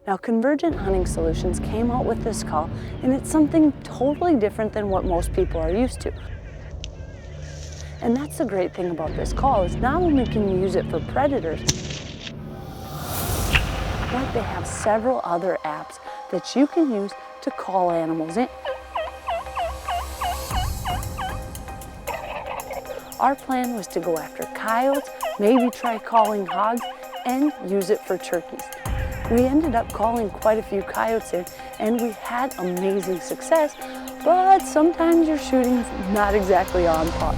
Now, Convergent Hunting Solutions came out with this call, and it's something totally different than what most people are used to. And that's the great thing about this call, is not only can you use it for predators, but they have several other apps that you can use to call animals in. Our plan was to go after coyotes, maybe try calling hogs, and use it for turkeys. We ended up calling quite a few coyotes in, and we had amazing success, but sometimes your shooting's not exactly on par.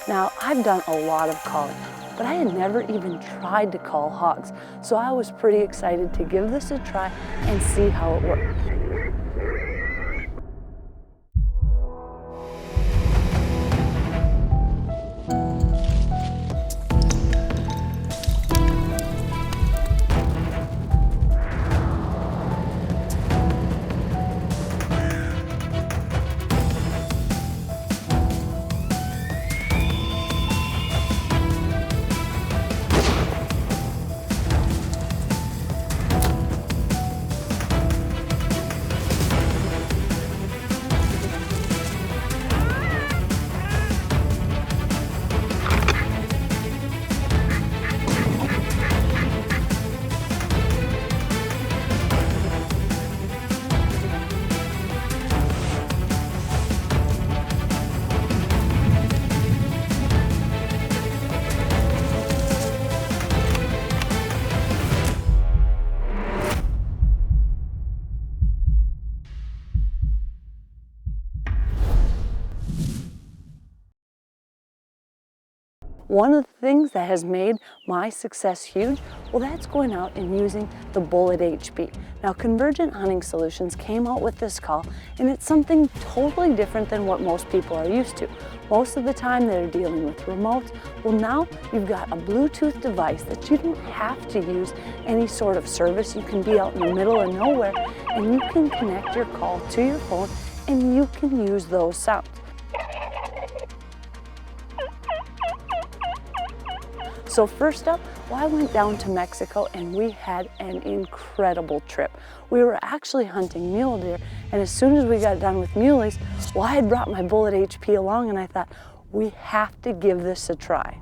Now, I've done a lot of calling, but I had never even tried to call hogs, so I was pretty excited to give this a try and see how it worked. One of the things that has made my success huge, well, that's going out and using the bullet HP. Now, Convergent Hunting Solutions came out with this call, and it's something totally different than what most people are used to. Most of the time they're dealing with remotes. Well, now you've got a Bluetooth device that you don't have to use any sort of service. You can be out in the middle of nowhere, and you can connect your call to your phone, and you can use those sounds. So first up, well, I went down to Mexico and we had an incredible trip. We were actually hunting mule deer, and as soon as we got done with muleys, well, I had brought my bullet HP along, and I thought, we have to give this a try.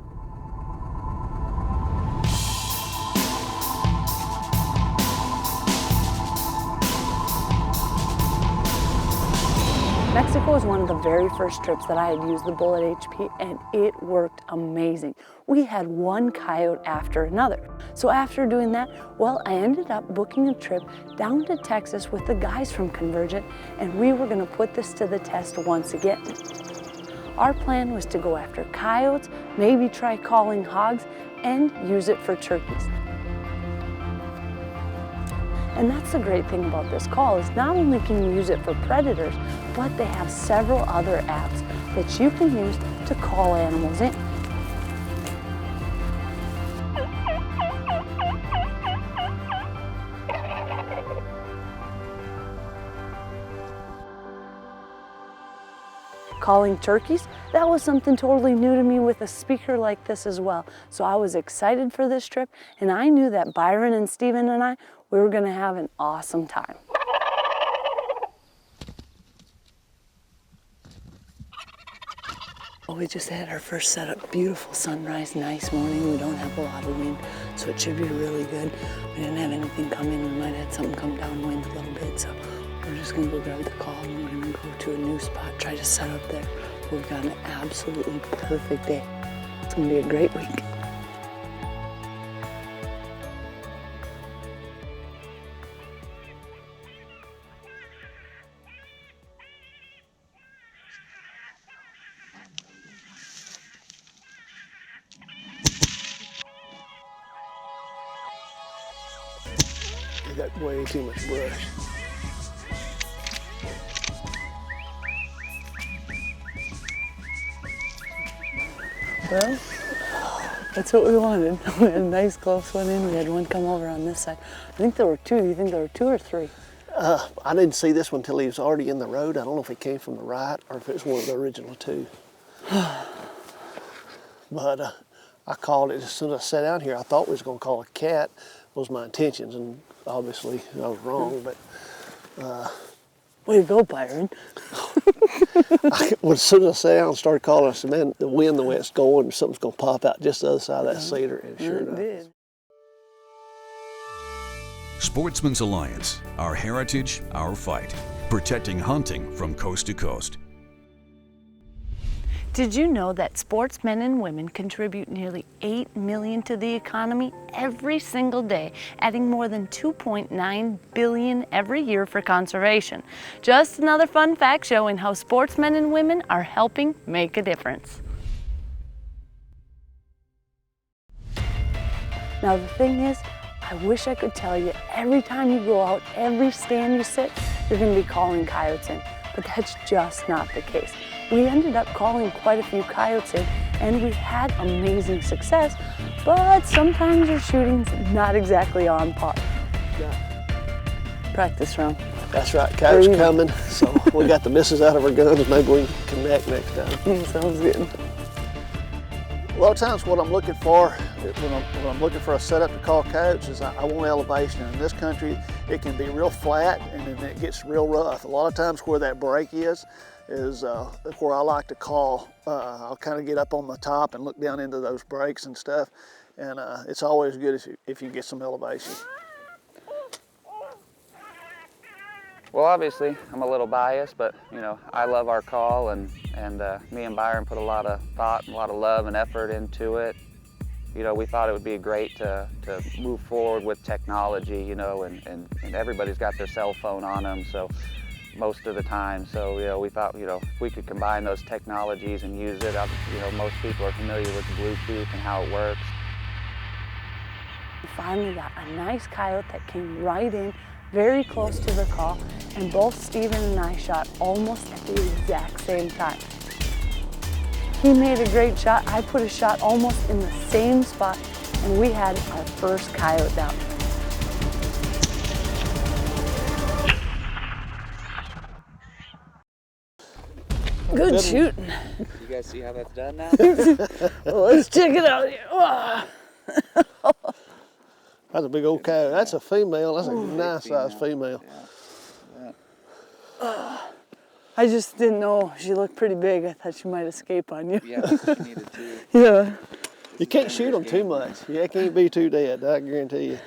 Mexico was one of the very first trips that I had used the bullet HP, and it worked amazing. We had one coyote after another. So after doing that, well, I ended up booking a trip down to Texas with the guys from Convergent, and we were going to put this to the test once again. Our plan was to go after coyotes, maybe try calling hogs, and use it for turkeys. And that's the great thing about this call, is not only can you use it for predators, but they have several other apps that you can use to call animals in. Calling turkeys, that was something totally new to me with a speaker like this as well. So I was excited for this trip, and I knew that Byron and Steven and I, we were gonna have an awesome time. Well, we just had our first setup. Beautiful sunrise, nice morning. We don't have a lot of wind, so it should be really good. We didn't have anything come in. We might have had something come downwind a little bit, so we're just gonna go grab the call, and we're gonna go to a new spot, try to set up there. We've got an absolutely perfect day. It's gonna be a great week. We got way too much brush. Well, That's what we wanted. We had a nice close one in. We had one come over on this side. I think there were two. Do you think there were two or three? I didn't see this one until he was already in the road. I don't know if he came from the right or if it was one of the original two. But I called it as soon as I sat down here. I thought we was going to call a cat, was my intentions, and obviously I was wrong. But way to go, Byron. As soon as I sat down and started calling, I said, man, the wind, the way it's going, something's going to pop out just the other side of that cedar. And sure enough. It did. Sportsman's Alliance, our heritage, our fight, protecting hunting from coast to coast. Did you know that sportsmen and women contribute nearly $8 million to the economy every single day, adding more than $2.9 billion every year for conservation? Just another fun fact showing how sportsmen and women are helping make a difference. Now the thing is, I wish I could tell you every time you go out, every stand you sit, you're going to be calling coyotes in, but that's just not the case. We ended up calling quite a few coyotes in, and we had amazing success, but sometimes your shooting's not exactly on par. Yeah. Practice round. That's right, coyotes coming, so we got the misses out of our guns. Maybe we can connect next time. Sounds good. A lot of times what I'm looking for, when I'm looking for a setup to call coyotes, is I want elevation. In this country, it can be real flat and then it gets real rough. A lot of times where that break is where I like to call. I'll kind of get up on the top and look down into those breaks and stuff. And it's always good if you get some elevation. Well, obviously, I'm a little biased, but you know, I love our call, and me and Byron put a lot of thought and a lot of love and effort into it. You know, we thought it would be great to move forward with technology, you know, and everybody's got their cell phone on them, so most of the time. So, you know, we thought, you know, if we could combine those technologies and use it, you know, most people are familiar with Bluetooth and how it works. We finally got a nice coyote that came right in, very close to the call, and both Steven and I shot almost at the exact same time. He made a great shot, I put a shot almost in the same spot, and we had our first coyote down. Good shooting. You guys see how that's done now? Well, let's check it out here. That's a big old coyote. That's a female. That's a nice sized female. Yeah. I just didn't know. She looked pretty big. I thought she might escape on you. Yeah, she needed to. Yeah. You can't shoot them too much. Yeah, it can't be too dead, I guarantee you.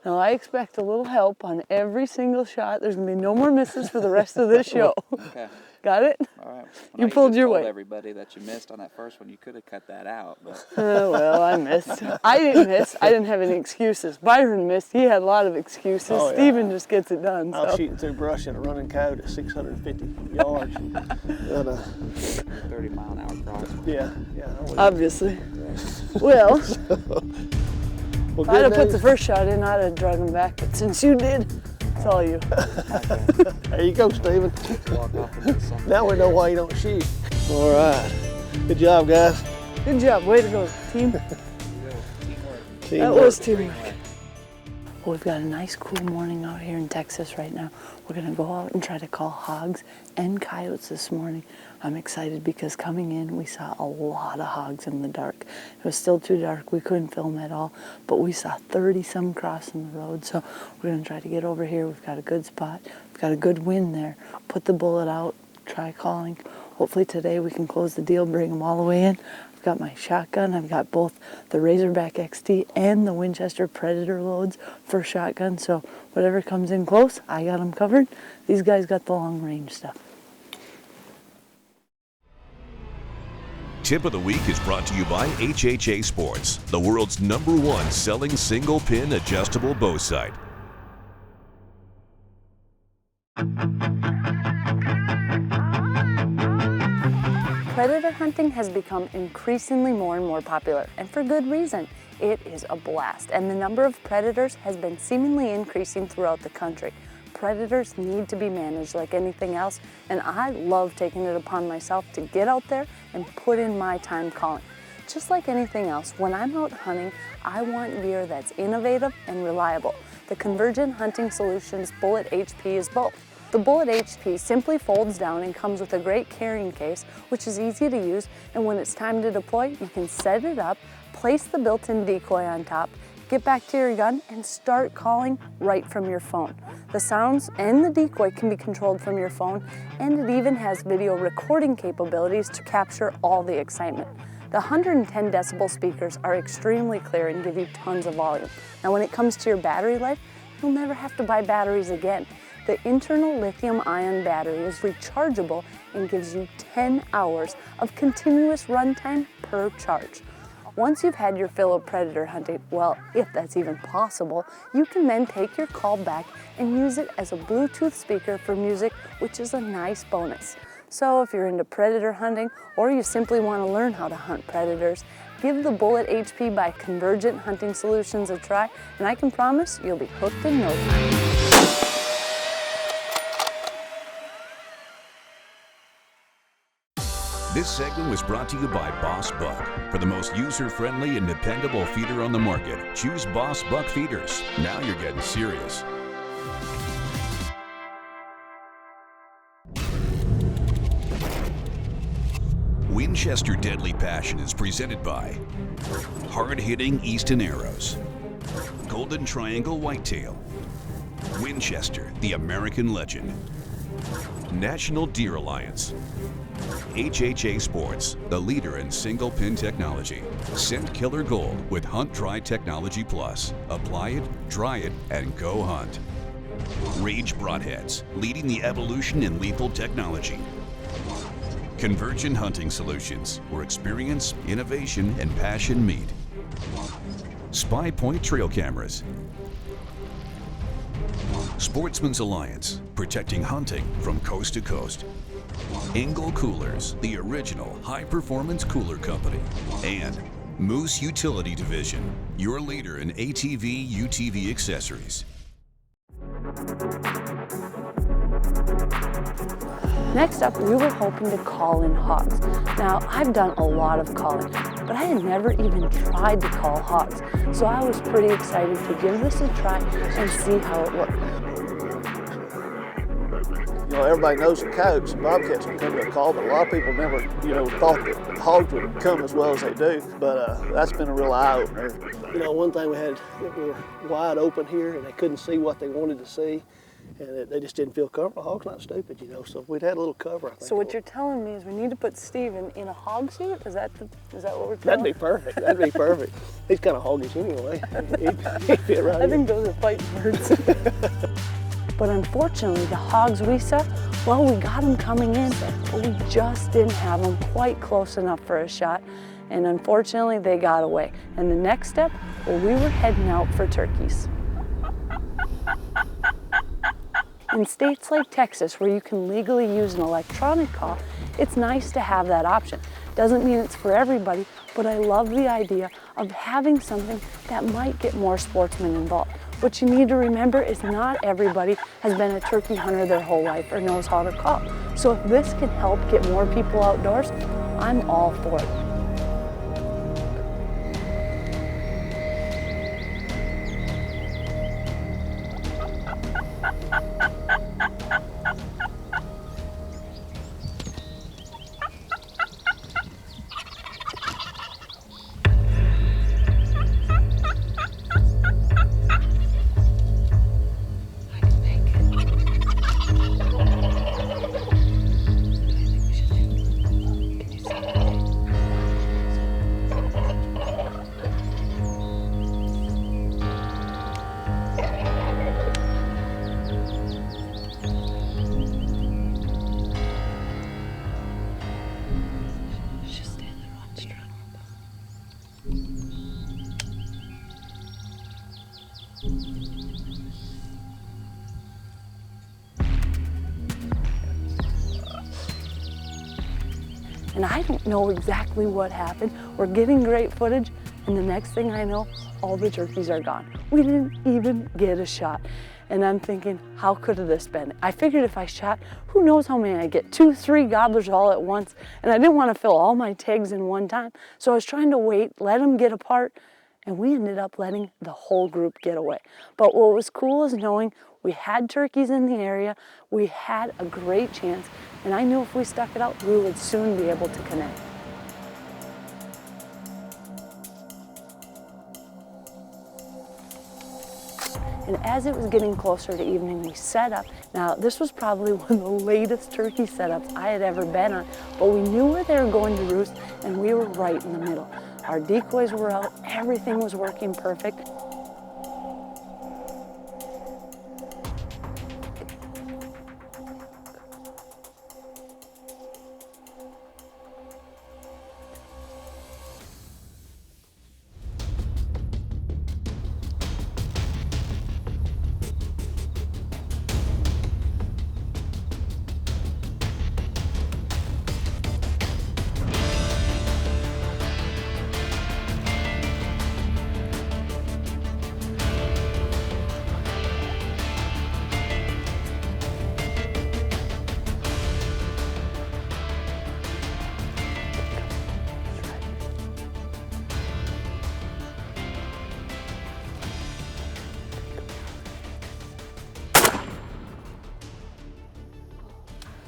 Now I expect a little help on every single shot. There's gonna be no more misses for the rest of this show. Okay. Got it? All right. You pulled your weight. I told everybody that you missed on that first one. You could have cut that out, but. Well, I missed. I didn't miss. I didn't have any excuses. Byron missed. He had a lot of excuses. Oh, yeah. Steven just gets it done. I was So. shooting through brush at a running coyote at 650 yards. And, 30-mile-an-hour cross. yeah. Obviously. Well, Well, if I'd have put the first shot in, I'd have drug him back. But since you did, it's all you. There you go, Steven. Walk off into something. Now we know why you don't shoot. All right. Good job, guys. Good job. Way to go, team. Teamwork. That was teamwork. Well, we've got a nice cool morning out here in Texas right now. We're gonna go out and try to call hogs and coyotes this morning. I'm excited because coming in, we saw a lot of hogs in the dark. It was still too dark, we couldn't film at all, but we saw 30-some crossing the road, so we're gonna try to get over here. We've got a good spot, we've got a good wind there. Put the bullet out, try calling. Hopefully today we can close the deal, bring them all the way in. I've got my shotgun. I've got both the Razorback XT and the Winchester Predator loads for shotgun. So whatever comes in close, I got them covered. These guys got the long range stuff. Tip of the Week is brought to you by HHA Sports, the world's #1 selling single pin adjustable bow sight. Predator hunting has become increasingly more and more popular, and for good reason. It is a blast, and the number of predators has been seemingly increasing throughout the country. Predators need to be managed like anything else, and I love taking it upon myself to get out there and put in my time calling. just like anything else, when I'm out hunting, I want gear that's innovative and reliable. The Convergent Hunting Solutions Bullet HP is both. The Bullet HP simply folds down and comes with a great carrying case, which is easy to use, and when it's time to deploy, you can set it up, place the built-in decoy on top, get back to your gun, and start calling right from your phone. The sounds and the decoy can be controlled from your phone, and it even has video recording capabilities to capture all the excitement. The 110 decibel speakers are extremely clear and give you tons of volume. Now when it comes to your battery life, you'll never have to buy batteries again. The internal lithium-ion battery is rechargeable and gives you 10 hours of continuous runtime per charge. Once you've had your fill of predator hunting, well, if that's even possible, you can then take your call back and use it as a Bluetooth speaker for music, which is a nice bonus. So if you're into predator hunting or you simply want to learn how to hunt predators, give the Bullet HP by Convergent Hunting Solutions a try, and I can promise you'll be hooked in no time. This segment was brought to you by Boss Buck. For the most user-friendly and dependable feeder on the market, choose Boss Buck feeders. Now you're getting serious. Winchester Deadly Passion is presented by hard-hitting Easton Arrows, Golden Triangle Whitetail, Winchester, the American legend, National Deer Alliance, HHA Sports, the leader in single pin technology. Scent Killer Gold with Hunt Dry Technology Plus. Apply it, dry it, and go hunt. Rage Broadheads, leading the evolution in lethal technology. Convergent Hunting Solutions, where experience, innovation, and passion meet. SPYPOINT Trail Cameras. Sportsman's Alliance, protecting hunting from coast to coast. ENGEL Coolers, the original high-performance cooler company. And Moose Utility Division, your leader in ATV, UTV accessories. Next up, we were hoping to call in hogs. Now, I've done a lot of calling, but I had never even tried to call hogs, so I was pretty excited to give this a try and see how it worked. You know, everybody knows the coyotes and bobcats can come to a call, but a lot of people never, thought that the hogs would come as well as they do. But that's been a real eye-opener. You know, one thing we had, we were wide open here, and they couldn't see what they wanted to see, and they just didn't feel comfortable. Hog's not stupid, so if we'd had a little cover, I think. So what you're telling me is we need to put Steven in a hog suit? Is that what we're telling? That'd be perfect. That'd be perfect. He's kind of hoggish anyway. He'd fit right in. I think those are fighting birds. But unfortunately, the hogs we saw, well, we got them coming in, but we just didn't have them quite close enough for a shot. And unfortunately, they got away. And the next step, well, we were heading out for turkeys. In states like Texas, where you can legally use an electronic call, it's nice to have that option. Doesn't mean it's for everybody, but I love the idea of having something that might get more sportsmen involved. What you need to remember is not everybody has been a turkey hunter their whole life or knows how to call. So if this can help get more people outdoors, I'm all for it. And I don't know exactly what happened. We're getting great footage, And the next thing I know, all the turkeys are gone. We didn't even get a shot. And I'm thinking, how could have this been? I figured if I shot, who knows how many I get, 2, 3 gobblers all at once. And I didn't want to fill all my tags in one time. So I was trying to wait, let them get apart, and we ended up letting the whole group get away. But what was cool is knowing we had turkeys in the area, we had a great chance, and I knew if we stuck it out, we would soon be able to connect. And as it was getting closer to evening, we set up. Now, this was probably one of the latest turkey setups I had ever been on, but we knew where they were going to roost, and we were right in the middle. Our decoys were out, everything was working perfect.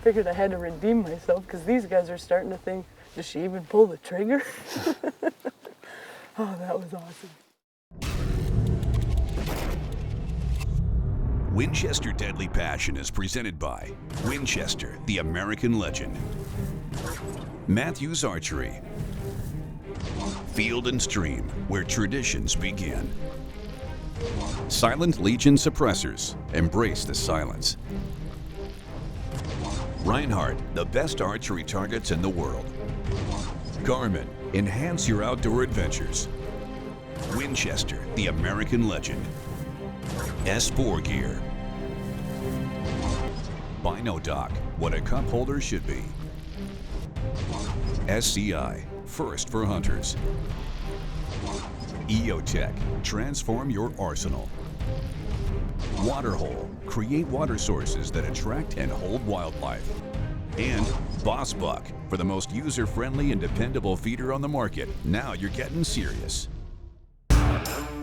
Figured I had to redeem myself because these guys are starting to think, does she even pull the trigger? Oh, that was awesome. Winchester Deadly Passion is presented by Winchester, the American legend. Matthews Archery. Field and Stream, where traditions begin. Silent Legion Suppressors, embrace the silence. Reinhardt, the best archery targets in the world. GARMIN, enhance your outdoor adventures. Winchester, the American legend. S4 Gear. Binodoc, what a cup holder should be. SCI, first for hunters. EOTech, transform your arsenal. Waterhole, create water sources that attract and hold wildlife. And Boss Buck, for the most user-friendly and dependable feeder on the market. Now you're getting serious.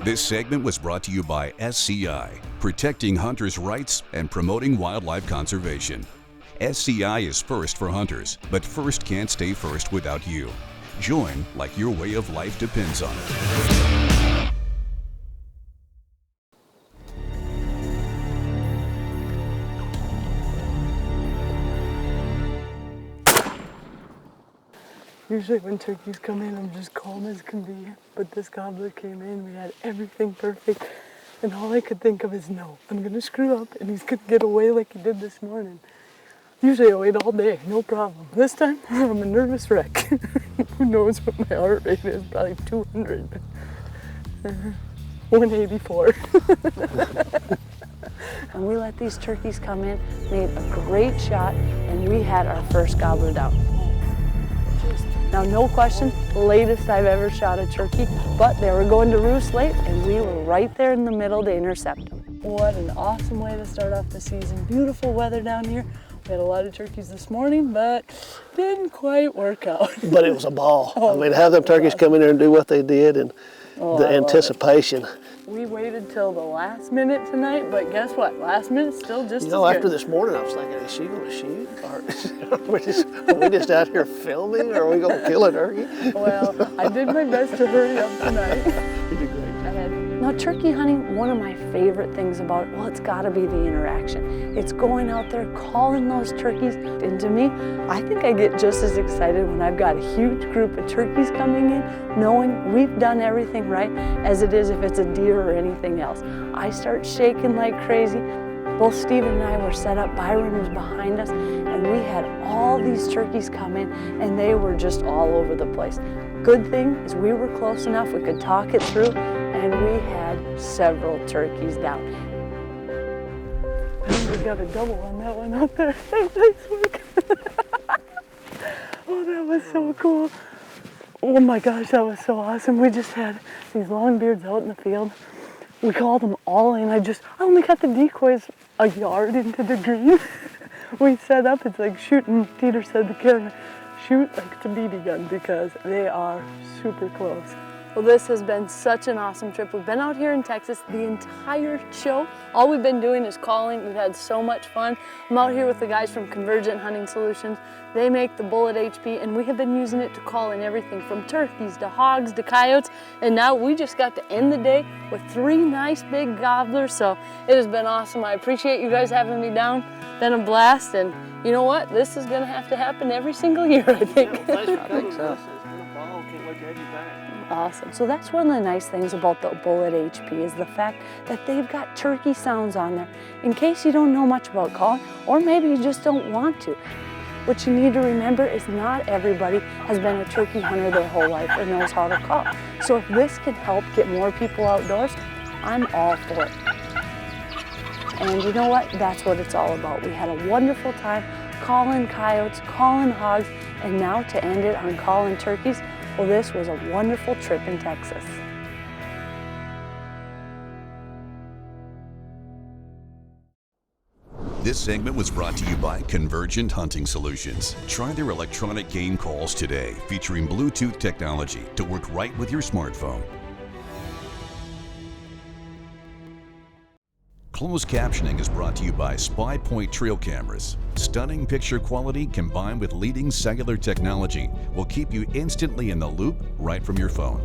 This segment was brought to you by SCI, protecting hunters' rights and promoting wildlife conservation. SCI is first for hunters, but first can't stay first without you. Join like your way of life depends on it. Usually when turkeys come in, I'm just calm as can be. But this gobbler came in, we had everything perfect. And all I could think of is, no, I'm gonna screw up and he's gonna get away like he did this morning. Usually I wait all day, no problem. This time, I'm a nervous wreck. Who knows what my heart rate is, probably 200. 184. And we let these turkeys come in, made a great shot, and we had our first gobbler down. Now, no question, the latest I've ever shot a turkey, but they were going to roost late, and we were right there in the middle to intercept them. What an awesome way to start off the season. Beautiful weather down here. We had a lot of turkeys this morning, but didn't quite work out. But it was a ball. I mean, have them turkeys come in there and do what they did, and the anticipation. We waited till the last minute tonight, but guess what? Last minute still just You know, as after good. this morning, I was thinking, is she going to shoot? Or are we just out here filming? Or are we going to kill a turkey? Well, I did my best to hurry up tonight. You did great. Now, turkey hunting, one of my favorite things about it, well, it's gotta be the interaction. It's going out there, calling those turkeys. And to me, I think I get just as excited when I've got a huge group of turkeys coming in, knowing we've done everything right, as it is if it's a deer or anything else. I start shaking like crazy. Both Steve and I were set up, Byron was behind us, and we had all these turkeys come in, and they were just all over the place. Good thing is we were close enough, we could talk it through, and we had several turkeys down. I think we got a double on that one out there. Nice work. Oh, that was so cool. Oh my gosh, that was so awesome. We just had these long beards out in the field. We called them all in. I only got the decoys a yard into the green. We set up, it's like shooting, Peter said, the camera, shoot like it's a BB gun because they are super close. Well, this has been such an awesome trip. We've been out here in Texas the entire show. All we've been doing is calling. We've had so much fun. I'm out here with the guys from Convergent Hunting Solutions. They make the bullet HP, and we have been using it to call in everything from turkeys to hogs to coyotes. And now we just got to end the day with 3 nice big gobblers. So it has been awesome. I appreciate you guys having me down. Been a blast, and you know what? This is gonna have to happen every single year, I think. Yeah, well, thanks for I think coming so. with us. It's been a ball. Can't wait to have you back. Awesome. So that's one of the nice things about the Bullet HP is the fact that they've got turkey sounds on there in case you don't know much about calling, or maybe you just don't want to. What you need to remember is not everybody has been a turkey hunter their whole life or knows how to call. So if this can help get more people outdoors, I'm all for it. And you know what? That's what it's all about. We had a wonderful time calling coyotes, calling hogs, and now to end it on calling turkeys, well, this was a wonderful trip in Texas. This segment was brought to you by Convergent Hunting Solutions. Try their electronic game calls today, featuring Bluetooth technology to work right with your smartphone. Closed captioning is brought to you by SPYPOINT trail cameras. Stunning picture quality combined with leading cellular technology will keep you instantly in the loop right from your phone.